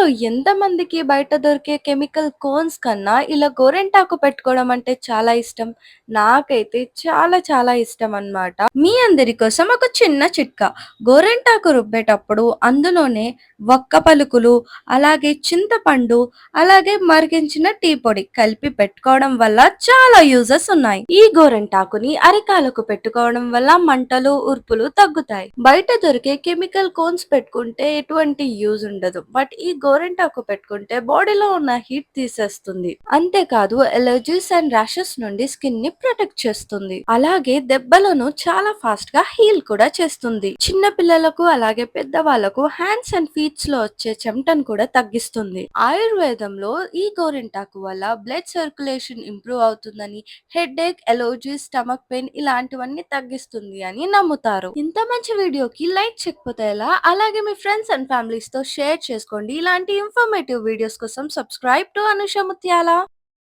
మీలో ఎంతమందికి బయట దొరికే కెమికల్ కోన్స్ కన్నా ఇలా గోరింటాకు పెట్టుకోవడం అంటే చాలా ఇష్టం. నాకైతే చాలా చాలా ఇష్టం అన్నమాట. మీ అందరి కోసం ఒక చిన్న చిట్కా. గోరింటాకు రుబ్బేటప్పుడు అందులోనే వక్క పలుకులు, అలాగే చింతపండు, అలాగే మరిగించిన టీ పొడి కలిపి పెట్టుకోవడం వల్ల చాలా యూజెస్ ఉన్నాయి. ఈ గోరింటాకుని అరికాలకు పెట్టుకోవడం వల్ల మంటలు, ఉర్పులు తగ్గుతాయి. బయట దొరికే కెమికల్ కోన్స్ పెట్టుకుంటే ఎటువంటి యూజ్ ఉండదు. బట్ ఈ గోరింటాకు పెట్టుకుంటే బాడీలో ఉన్న హీట్ తీసేస్తుంది. అంతేకాదు ఎలర్జీస్ అండ్ ర్యాషెస్ నుండి స్కిన్ ని ప్రొటెక్ట్ చేస్తుంది. అలాగే దెబ్బలను చాలా ఫాస్ట్ గా హీల్ కూడా చేస్తుంది. చిన్న పిల్లలకు అలాగే పెద్దవాళ్లకు హ్యాండ్స్ అండ్ ఫీట్స్ లో వచ్చే చెమటను కూడా తగ్గిస్తుంది. ఆయుర్వేదంలో ఈ గోరింటాకు వల్ల బ్లడ్ సర్క్యులేషన్ ఇంప్రూవ్ అవుతుందని, హెడ్ ఏక్, ఎలర్జీ, స్టమక్ పెయిన్ ఇలాంటివన్నీ తగ్గిస్తుంది అని నమ్ముతారు. ఇంత మంచి వీడియోకి లైక్ చేయకపోతే ఎలా? అలాగే మీ ఫ్రెండ్స్ అండ్ ఫ్యామిలీస్ తో షేర్ చేసుకోండి. ఇలాంటి ఇన్ఫర్మేటివ్ వీడియోస్ కోసం సబ్స్క్రైబ్ టు అనుష ముత్యాల.